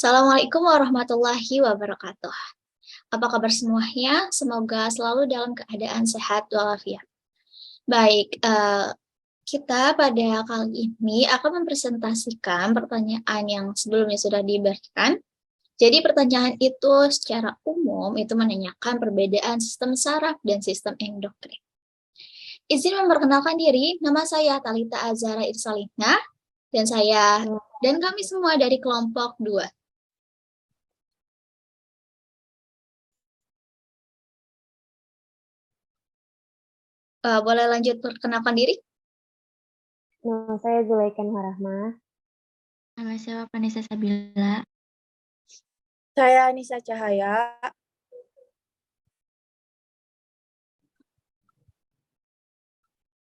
Assalamualaikum warahmatullahi wabarakatuh. Apa kabar semuanya? Semoga selalu dalam keadaan sehat walafiat. Baik, kita pada kali ini akan mempresentasikan pertanyaan yang sebelumnya sudah diberikan. Jadi pertanyaan itu secara umum itu menanyakan perbedaan sistem saraf dan sistem endokrin. Izin memperkenalkan diri, nama saya Talita Azara Irsalina, dan kami semua dari kelompok 2. Boleh lanjut perkenalkan diri? Nama saya Zulaika Rahmah. Nama saya Vanessa Sabila. Saya Anissa Cahaya.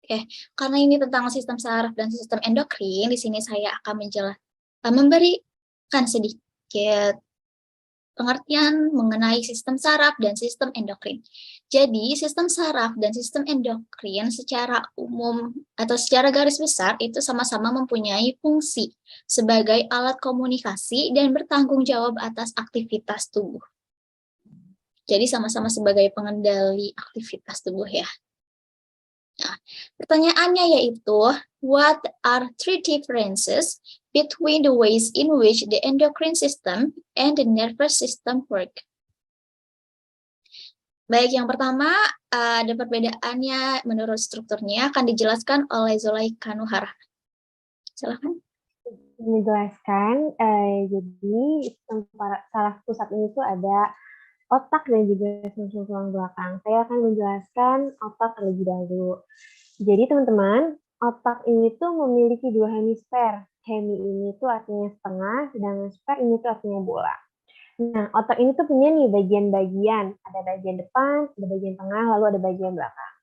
Oke, karena ini tentang sistem saraf dan sistem endokrin, di sini saya akan memberikan sedikit pengertian mengenai sistem saraf dan sistem endokrin. Jadi, sistem saraf dan sistem endokrin secara umum atau secara garis besar itu sama-sama mempunyai fungsi sebagai alat komunikasi dan bertanggung jawab atas aktivitas tubuh. Jadi, sama-sama sebagai pengendali aktivitas tubuh ya. Nah, pertanyaannya yaitu, what are three differences between the ways in which the endocrine system and the nervous system work? Baik, yang pertama, ada perbedaannya menurut strukturnya akan dijelaskan oleh Zulaika Nuhara. Silakan. Menjelaskan, jadi saraf pusat ini tuh ada otak dan juga sumsum tulang belakang. Saya akan menjelaskan otak terlebih dahulu. Jadi teman-teman, otak ini tuh memiliki dua hemisfer. Hemi ini tuh artinya setengah, sedangkan sfer ini tuh artinya bola. Nah, otak ini tuh punya nih bagian-bagian. Ada bagian depan, ada bagian tengah, lalu ada bagian belakang.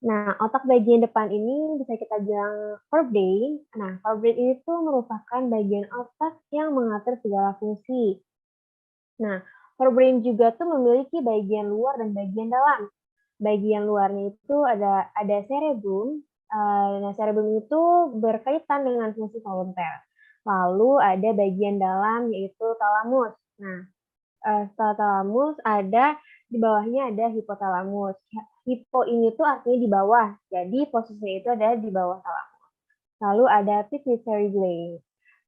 Nah, otak bagian depan ini bisa kita bilang forebrain. Nah, forebrain ini tuh merupakan bagian otak yang mengatur segala fungsi. Nah, forebrain juga tuh memiliki bagian luar dan bagian dalam. Bagian luarnya itu ada cerebrum. Nah, cerebrum itu berkaitan dengan fungsi volunteer. Lalu ada bagian dalam yaitu talamus. Nah, setelah talamus ada di bawahnya ada hipotalamus. Hipo ini tuh artinya di bawah. Jadi posisinya itu ada di bawah talamus. Lalu ada pituitary gland.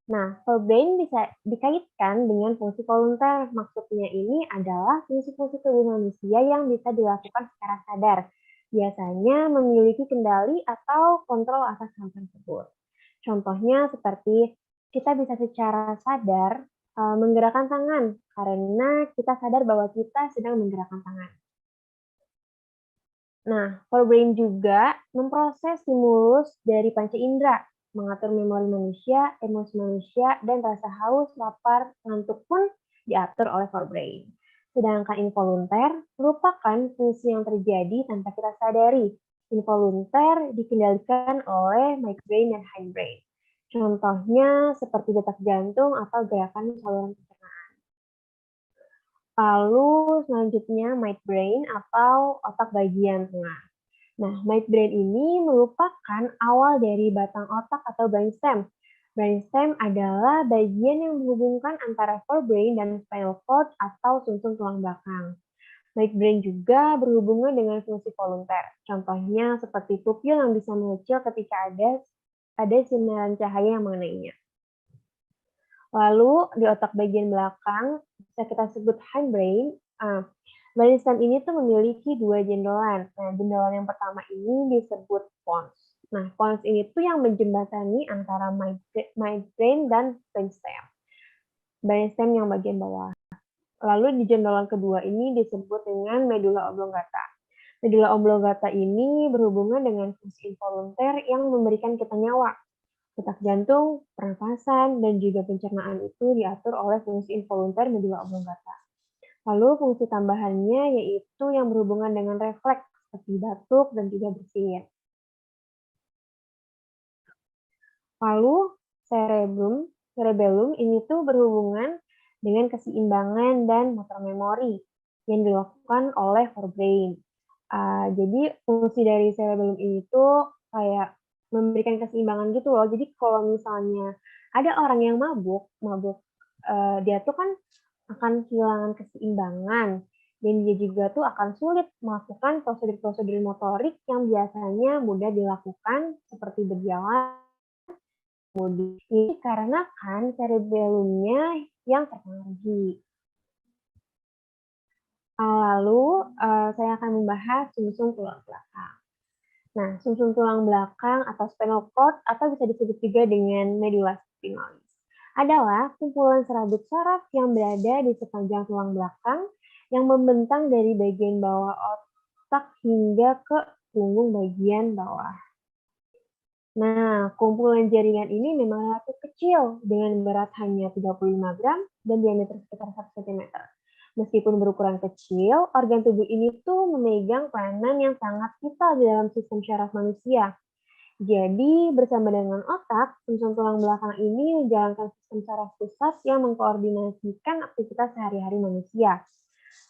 Nah, forebrain bisa dikaitkan dengan fungsi volunteer. Maksudnya ini adalah fungsi-fungsi tubuh manusia yang bisa dilakukan secara sadar. Biasanya memiliki kendali atau kontrol atas hal tersebut. Contohnya seperti kita bisa secara sadar menggerakkan tangan karena kita sadar bahwa kita sedang menggerakkan tangan. Nah, forebrain juga memproses stimulus dari panca indera, mengatur memori manusia, emosi manusia, dan rasa haus, lapar, ngantuk pun diatur oleh forebrain. Sedangkan involunter merupakan fungsi yang terjadi tanpa kita sadari. Involunter dikendalikan oleh midbrain dan hindbrain. Contohnya seperti detak jantung atau gerakan saluran pencernaan. Lalu selanjutnya midbrain atau otak bagian tengah. Nah, midbrain ini merupakan awal dari batang otak atau brainstem. Brainstem adalah bagian yang menghubungkan antara forebrain dan spinal cord atau sumsum tulang belakang. Midbrain juga berhubungan dengan fungsi volunteer. Contohnya seperti pupil yang bisa mengecil ketika ada sinaran cahaya yang mengenainya. Lalu di otak bagian belakang bisa kita sebut hindbrain. Brainstem ini tuh memiliki dua jendolan. Nah, jendolan yang pertama ini disebut pons. Nah, pons ini tuh yang menjembatani antara midbrain dan brainstem. Brainstem yang bagian bawah. Lalu di jendolan kedua ini disebut dengan medulla oblongata. Medulla oblongata ini berhubungan dengan fungsi involunter yang memberikan kita nyawa. Detak jantung, pernapasan, dan juga pencernaan itu diatur oleh fungsi involunter medulla oblongata. Lalu fungsi tambahannya yaitu yang berhubungan dengan refleks seperti batuk dan juga bersin. Lalu cerebellum ini tuh berhubungan dengan keseimbangan dan motor memori yang dilakukan oleh forebrain. Jadi fungsi dari cerebellum ini tuh kayak memberikan keseimbangan gitu loh. Jadi kalau misalnya ada orang yang mabuk dia tuh kan akan kehilangan keseimbangan, dan dia juga tuh akan sulit melakukan prosedur-prosedur motorik yang biasanya mudah dilakukan seperti berjalan. Ini karena kan cerebellumnya yang terpengaruhi. Lalu saya akan membahas sumsum tulang belakang. Nah, sumsum tulang belakang atau spinal cord atau bisa disebut juga dengan medulla spinalis adalah kumpulan serabut saraf yang berada di sepanjang tulang belakang yang membentang dari bagian bawah otak hingga ke punggung bagian bawah. Nah, kumpulan jaringan ini memang relatif kecil dengan berat hanya 35 gram dan diameter sekitar 1 cm. Meskipun berukuran kecil, organ tubuh ini tuh memegang peranan yang sangat vital di dalam sistem syaraf manusia. Jadi, bersama dengan otak, sumsum tulang belakang ini menjalankan sistem saraf pusat yang mengkoordinasikan aktivitas sehari-hari manusia.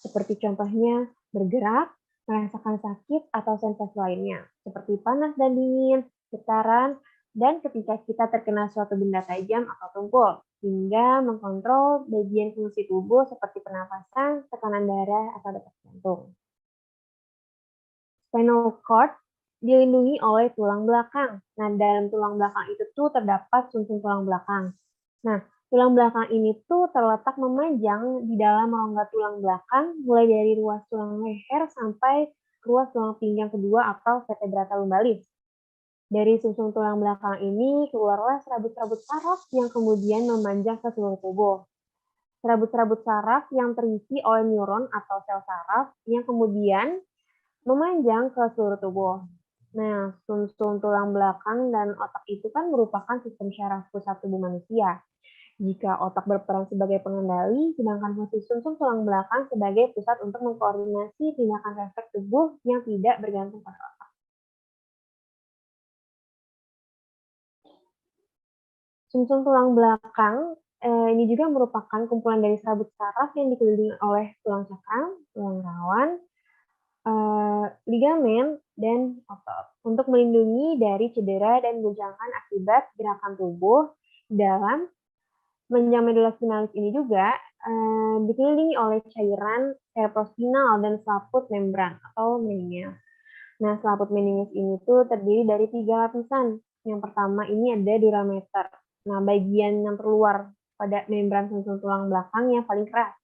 Seperti contohnya bergerak, merasakan sakit atau sensasi lainnya, seperti panas dan dingin, getaran, dan ketika kita terkena suatu benda tajam atau tumpul, hingga mengkontrol bagian fungsi tubuh seperti pernapasan, tekanan darah, atau detak jantung. Spinal cord dilindungi oleh tulang belakang. Nah, dalam tulang belakang itu tuh terdapat sumsum tulang belakang. Nah, tulang belakang ini tuh terletak memanjang di dalam rongga tulang belakang, mulai dari ruas tulang leher sampai ruas tulang pinggang kedua atau vertebrata lumbalis. Dari sumsum tulang belakang ini keluarlah serabut-serabut saraf yang kemudian memanjang ke seluruh tubuh. Serabut-serabut saraf yang terisi oleh neuron atau sel saraf yang kemudian memanjang ke seluruh tubuh. Nah, sumsum tulang belakang dan otak itu kan merupakan sistem syaraf pusat tubuh manusia. Jika otak berperan sebagai pengendali, sedangkan fungsi sumsum tulang belakang sebagai pusat untuk mengkoordinasi tindakan refleks tubuh yang tidak bergantung pada otak. Sumsum tulang belakang ini juga merupakan kumpulan dari serabut saraf yang dikelilingi oleh tulang cakram, tulang rawan, ligamen, dan otot untuk melindungi dari cedera dan guncangan akibat gerakan tubuh. Dalam menjang medulla spinalis ini juga dikelilingi oleh cairan cerebrospinal dan selaput membran atau meninges. Nah, selaput meninges ini tuh terdiri dari 3 lapisan. Yang pertama ini ada durameter. Nah, bagian yang terluar pada membran sumsum tulang belakang yang paling keras.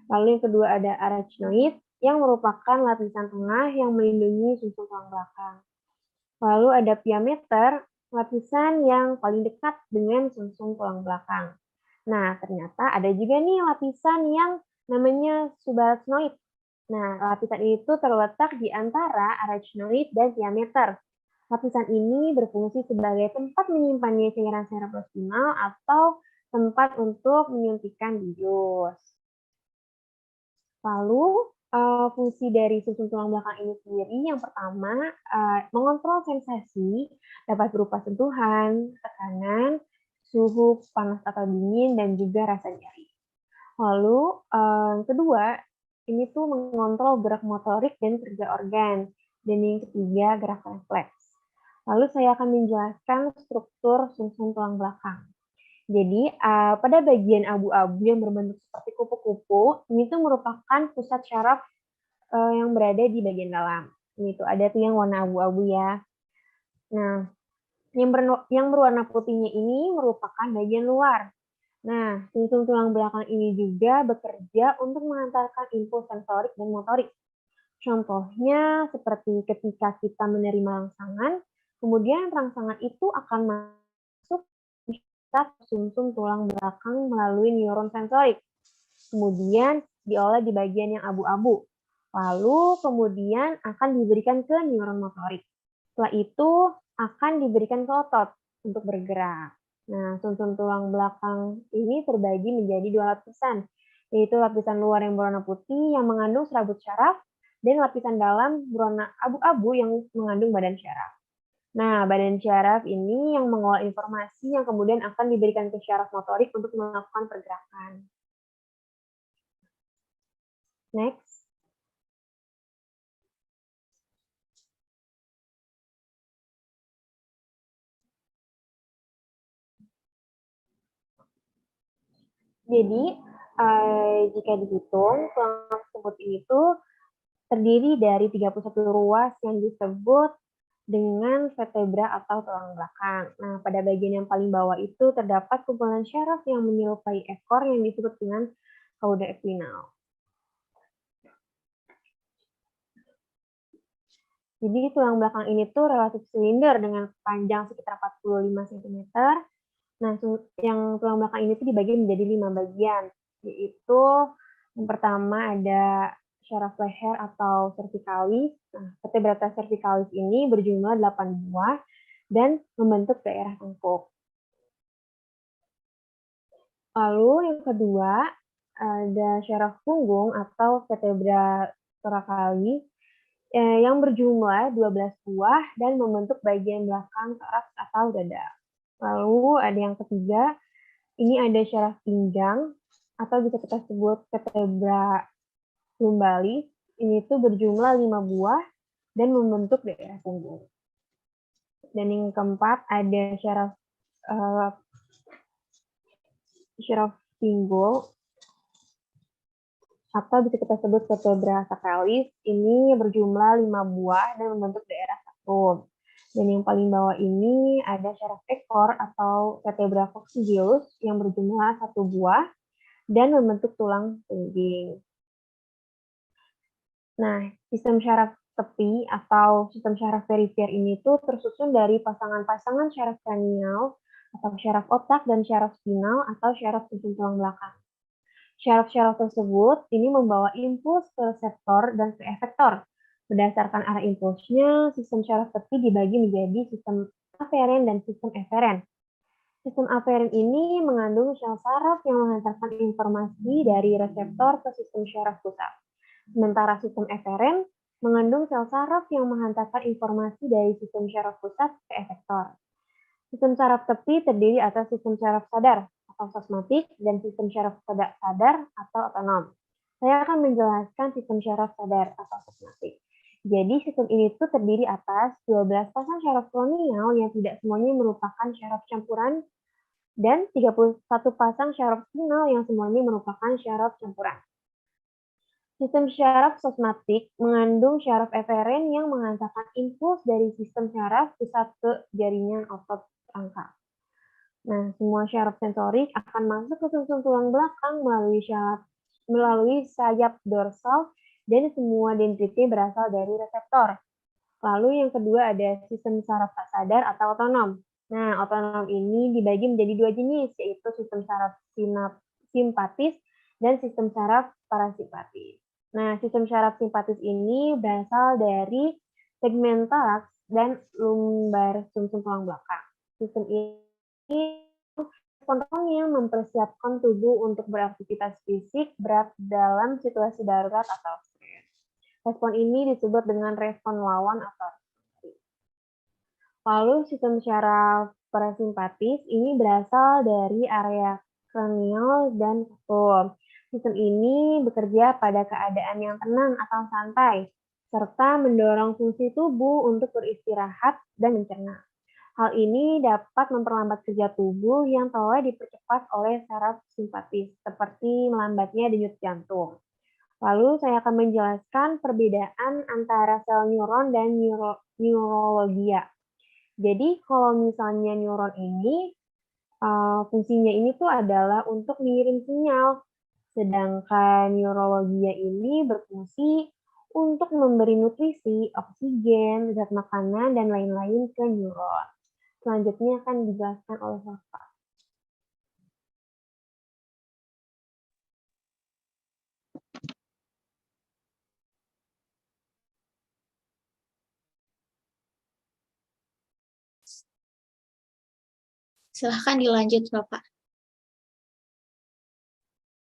Lalu yang kedua ada arachnoid, yang merupakan lapisan tengah yang melindungi sumsum tulang belakang. Lalu ada piameter, lapisan yang paling dekat dengan sumsum tulang belakang. Nah, ternyata ada juga nih lapisan yang namanya subarachnoid. Nah, lapisan itu terletak di antara arachnoid dan piameter. Lapisan ini berfungsi sebagai tempat menyimpannya cairan cerebrospinal atau tempat untuk menyuntikkan bius. Lalu, fungsi dari sumsum tulang belakang ini sendiri yang pertama, mengontrol sensasi dapat berupa sentuhan, tekanan, suhu panas atau dingin, dan juga rasa nyeri. Lalu, kedua, ini tuh mengontrol gerak motorik dan kerja organ. Dan yang ketiga, gerak refleks. Lalu saya akan menjelaskan struktur sumsum tulang belakang. Jadi, pada bagian abu-abu yang berbentuk seperti kupu-kupu, ini tuh merupakan pusat syaraf yang berada di bagian dalam. Ini tuh ada tuh yang warna abu-abu ya. Nah, yang berwarna putihnya ini merupakan bagian luar. Nah, sumsum tulang belakang ini juga bekerja untuk mengantarkan impuls sensorik dan motorik. Contohnya seperti ketika kita menerima rangsangan, kemudian rangsangan itu akan masuk sumsum tulang belakang melalui neuron sensorik. Kemudian diolah di bagian yang abu-abu. Lalu kemudian akan diberikan ke neuron motorik. Setelah itu akan diberikan ke otot untuk bergerak. Nah, sumsum tulang belakang ini terbagi menjadi 2 lapisan, yaitu lapisan luar yang berwarna putih yang mengandung serabut syaraf dan lapisan dalam berwarna abu-abu yang mengandung badan syaraf. Nah, badan syaraf ini yang mengolah informasi yang kemudian akan diberikan ke syaraf motorik untuk melakukan pergerakan. Next. Jadi, jika dihitung, tulang tersebut itu terdiri dari 31 ruas yang disebut dengan vertebra atau tulang belakang. Nah, pada bagian yang paling bawah itu terdapat kumpulan syaraf yang menyerupai ekor yang disebut dengan cauda equinal. Jadi tulang belakang ini tuh relatif silinder dengan panjang sekitar 45 cm. Nah, yang tulang belakang ini tuh dibagi menjadi 5 bagian, yaitu yang pertama ada syaraf leher atau cervicalis. Nah, vertebrata cervicalis ini berjumlah 8 buah dan membentuk daerah tengkuk. Lalu yang kedua ada syaraf punggung atau vertebra thoracalis yang berjumlah 12 buah dan membentuk bagian belakang toraks atau dada. Lalu ada yang ketiga, ini ada syaraf pinggang atau bisa kita sebut vertebra lumbalis. Ini tuh berjumlah 5 buah dan membentuk daerah punggung. Dan yang keempat ada syaraf pinggul atau bisa kita sebut vertebra sacralis. Ini berjumlah 5 buah dan membentuk daerah sacrum. Dan yang paling bawah ini ada syaraf ekor atau vertebra coccygeus yang berjumlah 1 buah dan membentuk tulang punggung. Nah, sistem syaraf tepi atau sistem syaraf perifer ini tuh tersusun dari pasangan-pasangan syaraf kranial atau syaraf otak dan syaraf spinal atau syaraf sumsum tulang belakang. Syaraf-syaraf tersebut ini membawa impuls ke reseptor dan ke efektor. Berdasarkan arah impulsnya, sistem syaraf tepi dibagi menjadi sistem aferen dan sistem eferen. Sistem aferen ini mengandung sel saraf yang mengantarkan informasi dari reseptor ke sistem syaraf pusat. Sementara sistem eferen mengandung sel saraf yang menghantarkan informasi dari sistem syaraf pusat ke efektor. Sistem saraf tepi terdiri atas sistem syaraf sadar atau sosmatik dan sistem syaraf sadar atau otonom. Saya akan menjelaskan sistem syaraf sadar atau sosmatik. Jadi sistem ini tuh terdiri atas 12 pasang syaraf kranial yang tidak semuanya merupakan syaraf campuran dan 31 pasang syaraf spinal yang semuanya merupakan syaraf campuran. Sistem syaraf sosmatik mengandung syaraf eferen yang mengantarkan impuls dari sistem syaraf pusat ke jaringan otot rangka. Nah, semua syaraf sensorik akan masuk ke sumsum tulang belakang melalui sayap dorsal dan semua dendritnya berasal dari reseptor. Lalu yang kedua ada sistem saraf tak sadar atau otonom. Nah, otonom ini dibagi menjadi 2 jenis, yaitu sistem saraf simpatis dan sistem saraf parasimpatis. Nah, sistem saraf simpatis ini berasal dari segmen toraks dan lumbar sumsum tulang belakang. Sistem ini spontannya mempersiapkan tubuh untuk beraktivitas fisik berat dalam situasi darurat atau stres. Respon ini disebut dengan respon lawan atau reaksi. Lalu sistem syaraf parasimpatis ini berasal dari area kranial dan kepala. Sistem ini bekerja pada keadaan yang tenang atau santai, serta mendorong fungsi tubuh untuk beristirahat dan mencerna. Hal ini dapat memperlambat kerja tubuh yang telah dipercepat oleh saraf simpatis, seperti melambatnya denyut jantung. Lalu saya akan menjelaskan perbedaan antara sel neuron dan neurologia. Jadi kalau misalnya neuron ini, fungsinya ini tuh adalah untuk mengirim sinyal, sedangkan neurologia ini berfungsi untuk memberi nutrisi, oksigen, zat makanan, dan lain-lain ke neuron. Selanjutnya akan dijelaskan oleh Bapak. Silahkan dilanjut, Bapak.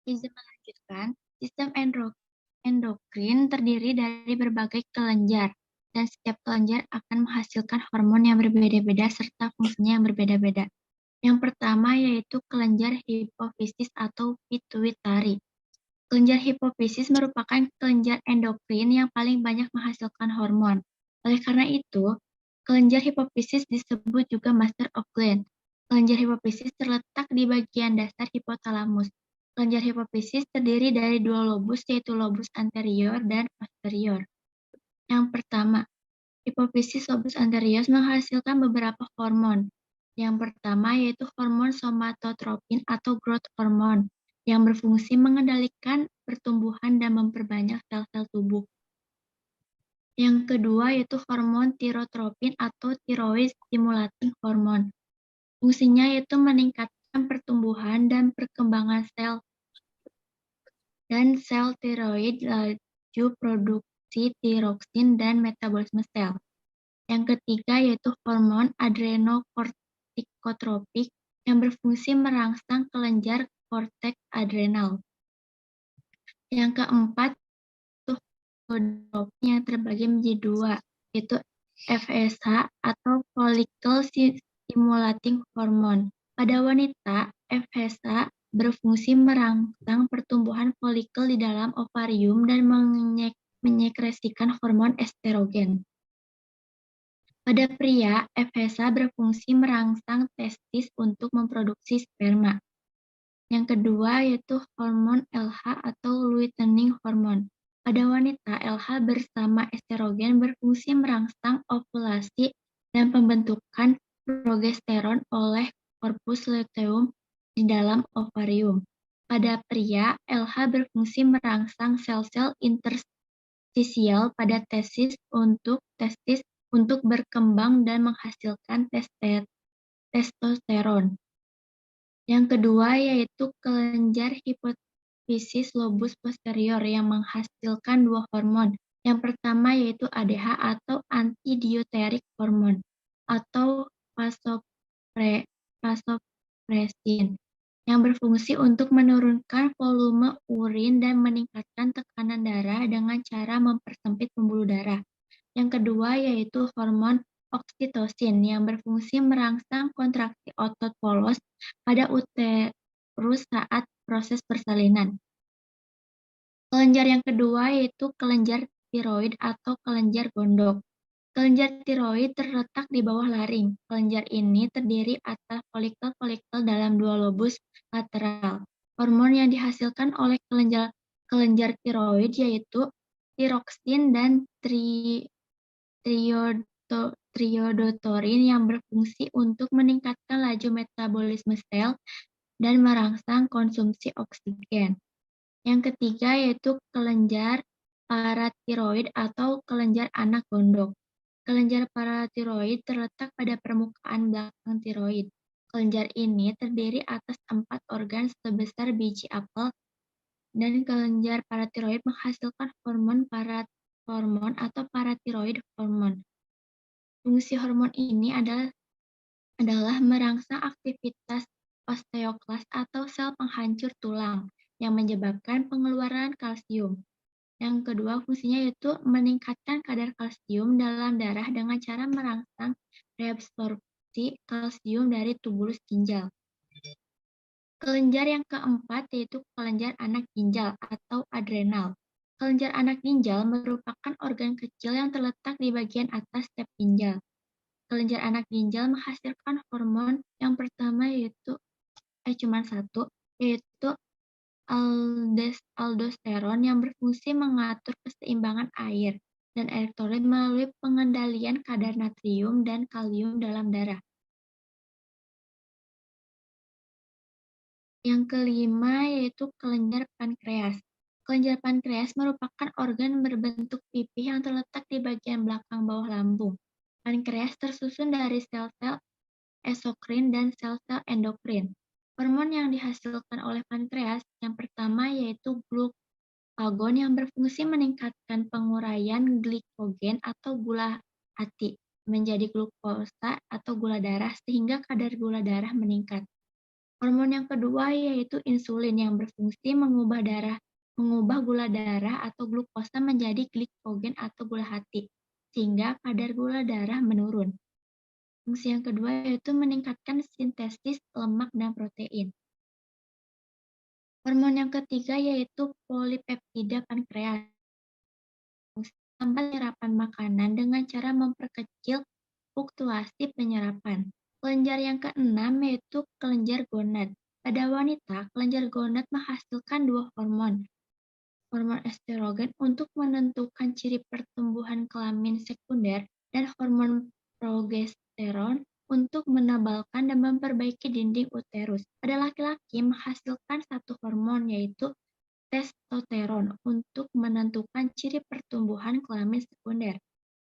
Izin melanjutkan, sistem endokrin terdiri dari berbagai kelenjar, dan setiap kelenjar akan menghasilkan hormon yang berbeda-beda serta fungsinya yang berbeda-beda. Yang pertama yaitu kelenjar hipofisis atau pituitari. Kelenjar hipofisis merupakan kelenjar endokrin yang paling banyak menghasilkan hormon. Oleh karena itu, kelenjar hipofisis disebut juga master of gland. Kelenjar hipofisis terletak di bagian dasar hipotalamus. Kelenjar hipofisis terdiri dari dua lobus, yaitu lobus anterior dan posterior. Yang pertama, hipofisis lobus anterior menghasilkan beberapa hormon. Yang pertama yaitu hormon somatotropin atau growth hormone yang berfungsi mengendalikan pertumbuhan dan memperbanyak sel-sel tubuh. Yang kedua yaitu hormon tirotropin atau thyroid stimulating hormone. Fungsinya yaitu meningkatkan pertumbuhan dan perkembangan sel dan sel tiroid laju produksi tiroksin dan metabolisme sel. Yang ketiga yaitu hormon adrenokortikotropik yang berfungsi merangsang kelenjar korteks adrenal. Yang keempat itu hormon yang terbagi menjadi dua, yaitu FSH atau follicle stimulating hormone. Pada wanita, FSH berfungsi merangsang pertumbuhan folikel di dalam ovarium dan menyekresikan hormon estrogen. Pada pria, FSH berfungsi merangsang testis untuk memproduksi sperma. Yang kedua yaitu hormon LH atau luteinizing hormone. Pada wanita, LH bersama estrogen berfungsi merangsang ovulasi dan pembentukan progesteron oleh korpus luteum di dalam ovarium. Pada pria, LH berfungsi merangsang sel-sel interstisial pada testis untuk berkembang dan menghasilkan testosteron. Yang kedua yaitu kelenjar hipofisis lobus posterior yang menghasilkan dua hormon. Yang pertama yaitu ADH atau antidioterik hormone atau vasopressin yang berfungsi untuk menurunkan volume urin dan meningkatkan tekanan darah dengan cara mempersempit pembuluh darah. Yang kedua yaitu hormon oksitosin yang berfungsi merangsang kontraksi otot polos pada uterus saat proses persalinan. Kelenjar yang kedua yaitu kelenjar tiroid atau kelenjar gondok. Kelenjar tiroid terletak di bawah laring. Kelenjar ini terdiri atas folikel-folikel dalam dua lobus lateral. Hormon yang dihasilkan oleh kelenjar tiroid yaitu tiroksin dan triodotorin yang berfungsi untuk meningkatkan laju metabolisme sel dan merangsang konsumsi oksigen. Yang ketiga yaitu kelenjar paratiroid atau kelenjar anak gondok. Kelenjar paratiroid terletak pada permukaan belakang tiroid. Kelenjar ini terdiri atas 4 organ sebesar biji apel dan kelenjar paratiroid menghasilkan hormon atau paratiroid hormone. Fungsi hormon ini adalah merangsang aktivitas osteoklas atau sel penghancur tulang yang menyebabkan pengeluaran kalsium. Yang kedua fungsinya yaitu meningkatkan kadar kalsium dalam darah dengan cara merangsang reabsorpsi kalsium dari tubulus ginjal. Kelenjar yang keempat yaitu kelenjar anak ginjal atau adrenal. Kelenjar anak ginjal merupakan organ kecil yang terletak di bagian atas step ginjal. Kelenjar anak ginjal menghasilkan hormon yang pertama yaitu cuma satu, yaitu aldosteron yang berfungsi mengatur keseimbangan air dan elektrolit melalui pengendalian kadar natrium dan kalium dalam darah. Yang kelima yaitu kelenjar pankreas. Kelenjar pankreas merupakan organ berbentuk pipih yang terletak di bagian belakang bawah lambung. Pankreas tersusun dari sel-sel eksokrin dan sel-sel endokrin. Hormon yang dihasilkan oleh pankreas yang pertama yaitu glukagon yang berfungsi meningkatkan penguraian glikogen atau gula hati menjadi glukosa atau gula darah sehingga kadar gula darah meningkat. Hormon yang kedua yaitu insulin yang berfungsi mengubah gula darah atau glukosa menjadi glikogen atau gula hati sehingga kadar gula darah menurun. Fungsi yang kedua yaitu meningkatkan sintesis lemak dan protein. Hormon yang ketiga yaitu polipeptida pankreas. Melambat penyerapan makanan dengan cara memperkecil fluktuasi penyerapan. Kelenjar yang keenam yaitu kelenjar gonad. Pada wanita, kelenjar gonad menghasilkan dua hormon, hormon estrogen untuk menentukan ciri pertumbuhan kelamin sekunder dan hormon progesteron untuk menebalkan dan memperbaiki dinding uterus. Pada laki-laki menghasilkan satu hormon yaitu testosteron untuk menentukan ciri pertumbuhan kelamin sekunder.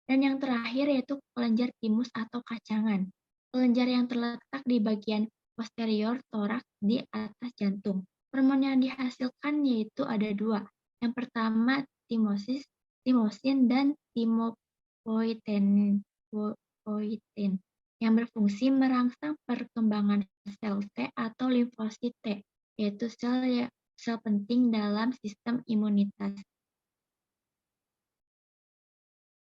Dan yang terakhir yaitu kelenjar timus atau kacangan. Kelenjar yang terletak di bagian posterior toraks di atas jantung. Hormon yang dihasilkan yaitu ada dua. Yang pertama timosin dan timopoietin yang berfungsi merangsang perkembangan sel T atau limfosit T, yaitu sel penting dalam sistem imunitas.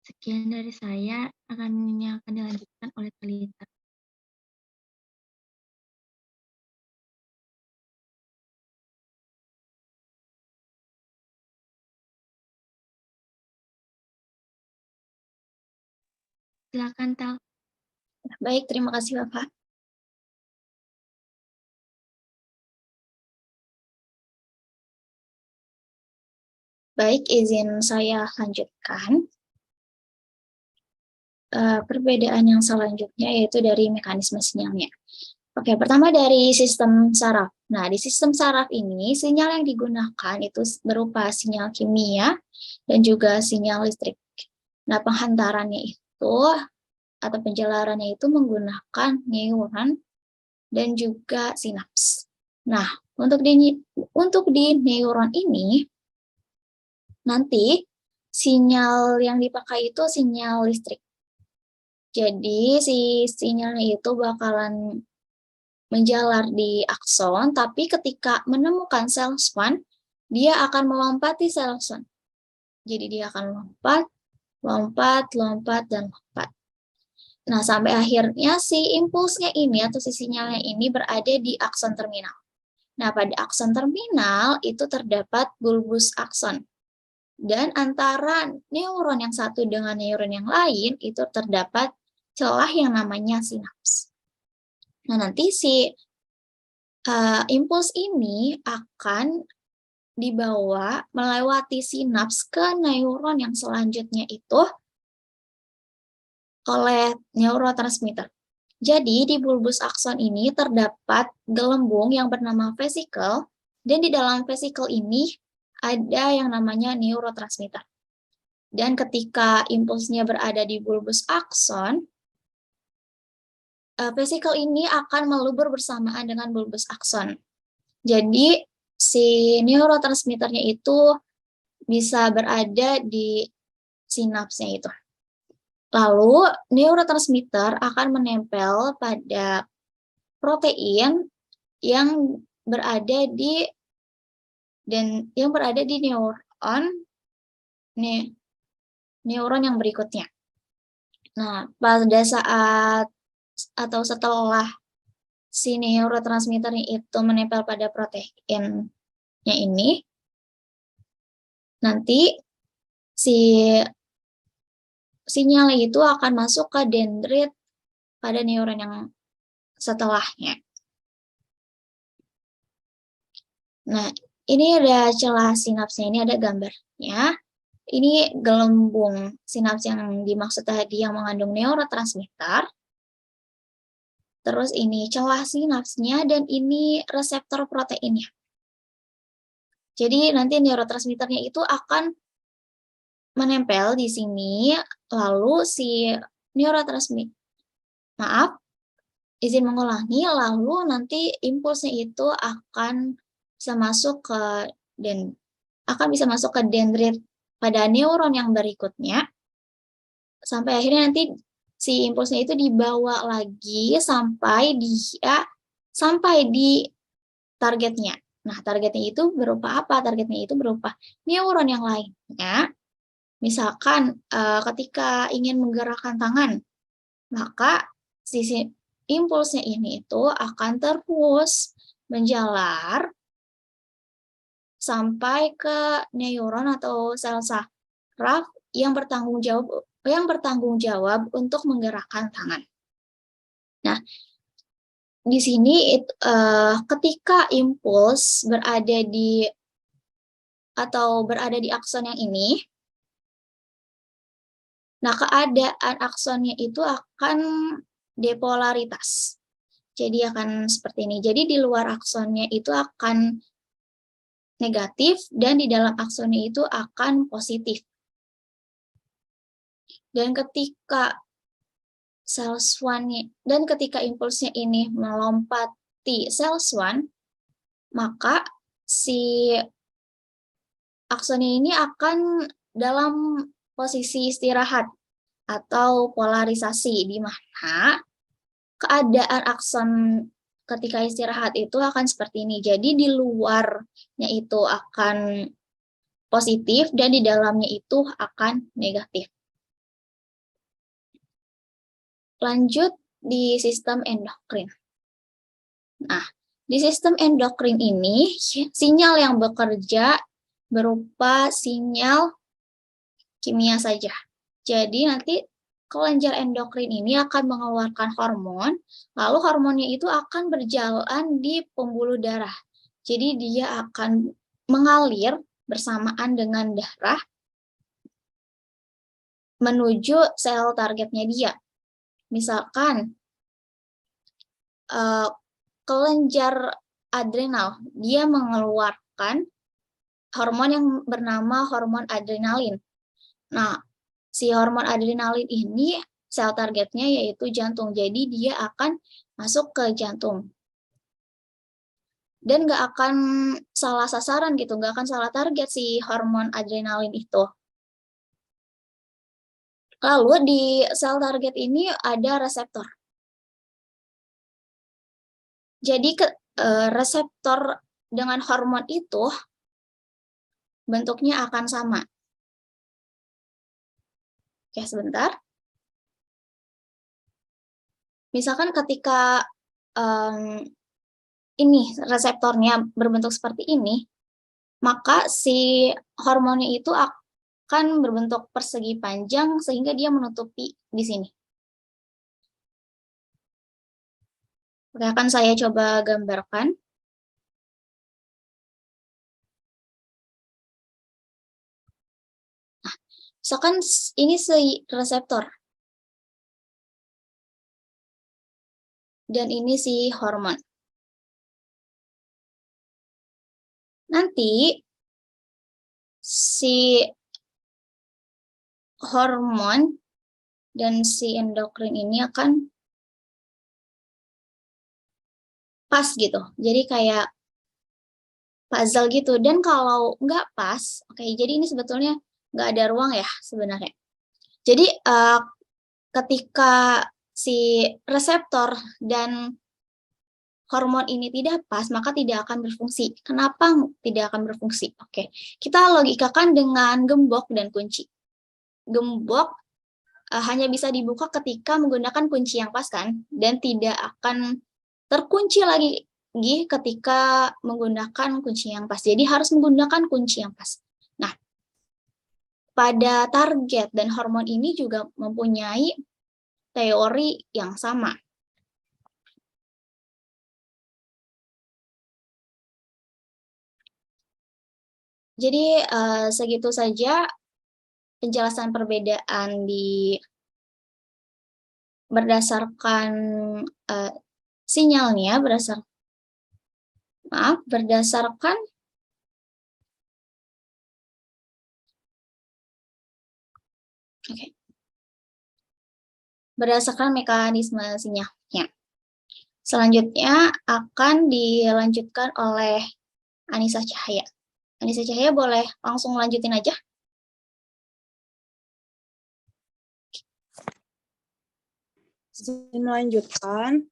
Sekian dari saya, yang akan dilanjutkan oleh Talita. Silakan, Tal. Baik, terima kasih Bapak. Baik, izin saya lanjutkan. Perbedaan yang selanjutnya yaitu dari mekanisme sinyalnya. Oke, pertama dari sistem saraf. Nah, di sistem saraf ini, sinyal yang digunakan itu berupa sinyal kimia dan juga sinyal listrik. Nah, penghantarannya itu atau penjelarannya itu menggunakan neuron dan juga sinaps. Nah, untuk di neuron ini, nanti sinyal yang dipakai itu sinyal listrik. Jadi, si sinyalnya itu bakalan menjalar di akson, tapi ketika menemukan sel span, dia akan melompati sel span. Jadi dia akan lompat, dan lompat. Nah, sampai akhirnya si impulsnya ini atau si sinyalnya ini berada di akson terminal. Nah, pada akson terminal itu terdapat bulbus akson. Dan antara neuron yang satu dengan neuron yang lain itu terdapat celah yang namanya sinaps. Nah, nanti si impuls ini akan dibawa melewati sinaps ke neuron yang selanjutnya itu oleh neurotransmitter. Jadi, di bulbus akson ini terdapat gelembung yang bernama vesikel, dan di dalam vesikel ini ada yang namanya neurotransmitter. Dan ketika impulsnya berada di bulbus akson, vesikel ini akan melubur bersamaan dengan bulbus akson. Jadi, si neurotransmitternya itu bisa berada di sinapsnya itu. Lalu, neurotransmitter akan menempel pada protein yang berada di neuron yang berikutnya. Nah, pada saat atau setelah si neurotransmitternya itu menempel pada proteinnya ini, nanti si sinyal itu akan masuk ke dendrit pada neuron yang setelahnya. Nah, ini ada celah sinapsnya, ini ada gambarnya. Ini gelembung sinaps yang dimaksud tadi yang mengandung neurotransmitter. Terus ini celah sinapsnya dan ini reseptor proteinnya. Jadi nanti neurotransmitternya itu akan menempel di sini, lalu si izin mengulangi, lalu nanti impulsnya itu akan bisa masuk ke dendrit pada neuron yang berikutnya, sampai akhirnya nanti si impulsnya itu dibawa lagi sampai di targetnya. Nah, targetnya itu berupa apa? Targetnya itu berupa neuron yang lainnya. Misalkan ketika ingin menggerakkan tangan, maka sisi impulsnya ini itu akan terus menjalar sampai ke neuron atau sel saraf yang bertanggung jawab untuk menggerakkan tangan. Nah, di sini ketika impuls berada di akson yang ini, nah keadaan aksonnya itu akan depolaritas. Jadi akan seperti ini. Jadi di luar aksonnya itu akan negatif dan di dalam aksonnya itu akan positif. Dan ketika ketika impulsnya ini melompati sel1, maka si aksonnya ini akan dalam posisi istirahat atau polarisasi, di mana keadaan akson ketika istirahat itu akan seperti ini. Jadi di luarnya itu akan positif dan di dalamnya itu akan negatif. Lanjut di sistem endokrin. Nah, di sistem endokrin ini sinyal yang bekerja berupa sinyal kimia saja. Jadi nanti kelenjar endokrin ini akan mengeluarkan hormon, lalu hormonnya itu akan berjalan di pembuluh darah. Jadi dia akan mengalir bersamaan dengan darah menuju sel targetnya dia. Misalkan kelenjar adrenal, dia mengeluarkan hormon yang bernama hormon adrenalin. Nah, si hormon adrenalin ini sel targetnya yaitu jantung, jadi dia akan masuk ke jantung. Dan nggak akan salah sasaran gitu, nggak akan salah target si hormon adrenalin itu. Lalu di sel target ini ada reseptor. Jadi reseptor dengan hormon itu bentuknya akan sama. Oke, sebentar. Misalkan ketika ini reseptornya berbentuk seperti ini, maka si hormonnya itu akan berbentuk persegi panjang sehingga dia menutupi di sini. Oke, akan saya coba gambarkan. Nah, misalkan ini si reseptor. Dan ini si hormon. Nanti si hormon dan si endokrin ini akan pas gitu. Jadi kayak puzzle gitu. Dan kalau nggak pas, oke, jadi ini sebetulnya nggak ada ruang ya sebenarnya. Jadi ketika si reseptor dan hormon ini tidak pas, maka tidak akan berfungsi. Kenapa tidak akan berfungsi? Oke, kita logikakan dengan gembok dan kunci. Gembok hanya bisa dibuka ketika menggunakan kunci yang pas kan, dan tidak akan terkunci lagi ketika menggunakan kunci yang pas. Jadi harus menggunakan kunci yang pas. Nah, pada target dan hormon ini juga mempunyai teori yang sama. Jadi segitu saja penjelasan perbedaan berdasarkan sinyalnya, berdasarkan berdasarkan mekanisme sinyalnya. Selanjutnya akan dilanjutkan oleh Anissa Cahaya. Anissa Cahaya boleh langsung lanjutin aja. Melanjutkan,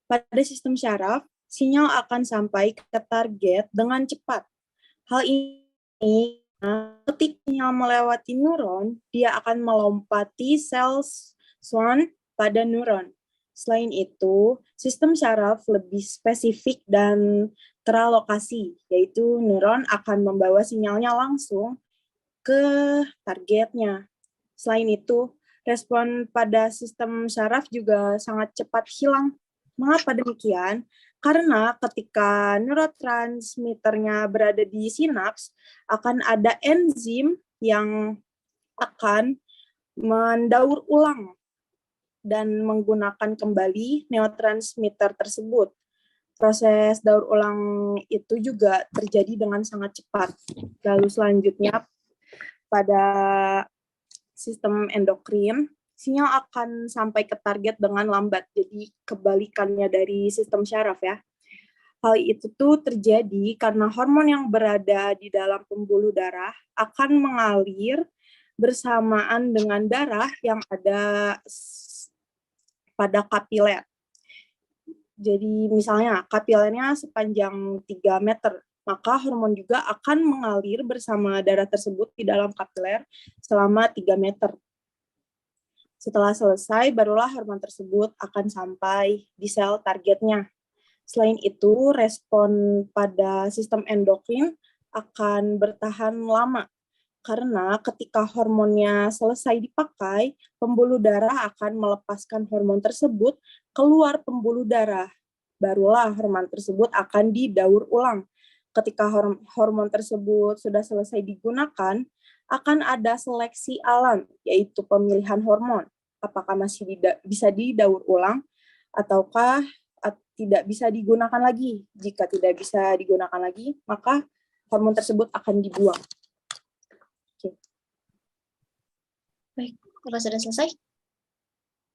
pada sistem syaraf, sinyal akan sampai ke target dengan cepat. Hal ini, ketika sinyal melewati neuron, dia akan melompati sel Schwann pada neuron. Selain itu, sistem syaraf lebih spesifik dan teralokasi, yaitu neuron akan membawa sinyalnya langsung ke targetnya. Selain itu, respon pada sistem syaraf juga sangat cepat hilang. Mengapa demikian? Karena ketika neurotransmitternya berada di sinaps, akan ada enzim yang akan mendaur ulang dan menggunakan kembali neurotransmitter tersebut. Proses daur ulang itu juga terjadi dengan sangat cepat. Lalu selanjutnya pada sistem endokrin, sinyal akan sampai ke target dengan lambat. Jadi kebalikannya dari sistem syaraf ya. Hal itu tuh terjadi karena hormon yang berada di dalam pembuluh darah akan mengalir bersamaan dengan darah yang ada pada kapiler. Jadi misalnya kapilernya sepanjang 3 meter, maka hormon juga akan mengalir bersama darah tersebut di dalam kapiler selama 3 meter. Setelah selesai, barulah hormon tersebut akan sampai di sel targetnya. Selain itu, respon pada sistem endokrin akan bertahan lama, karena ketika hormonnya selesai dipakai, pembuluh darah akan melepaskan hormon tersebut keluar pembuluh darah. Barulah hormon tersebut akan didaur ulang. Ketika hormon tersebut sudah selesai digunakan, akan ada seleksi alam, yaitu pemilihan hormon. Apakah masih bisa didaur ulang, ataukah tidak bisa digunakan lagi. Jika tidak bisa digunakan lagi, maka hormon tersebut akan dibuang. Oke. Baik, kalau sudah selesai?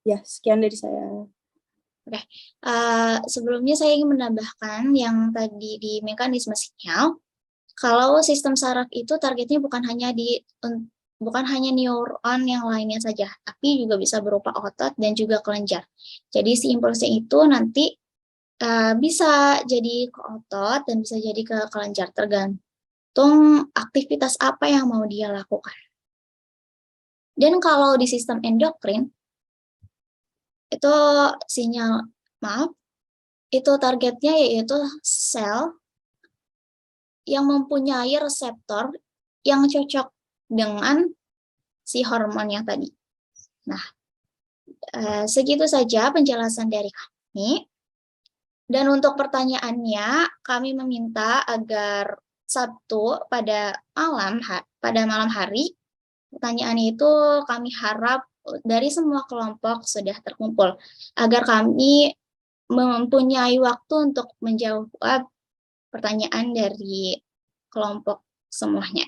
Ya, sekian dari saya. Oke, sebelumnya saya ingin menambahkan yang tadi di mekanisme sinyal, kalau sistem saraf itu targetnya bukan hanya neuron yang lainnya saja, tapi juga bisa berupa otot dan juga kelenjar. Jadi si impulsnya itu nanti bisa jadi ke otot dan bisa jadi ke kelenjar, tergantung aktivitas apa yang mau dia lakukan. Dan kalau di sistem endokrin, itu itu targetnya yaitu sel yang mempunyai reseptor yang cocok dengan si hormon yang tadi. Nah, segitu saja penjelasan dari kami. Dan untuk pertanyaannya, kami meminta agar Sabtu pada malam hari, pertanyaan itu kami harap dari semua kelompok sudah terkumpul, agar kami mempunyai waktu untuk menjawab pertanyaan dari kelompok semuanya.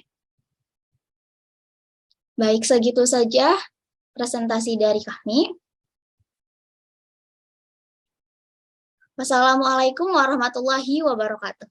Baik, segitu saja presentasi dari kami. Wassalamualaikum warahmatullahi wabarakatuh.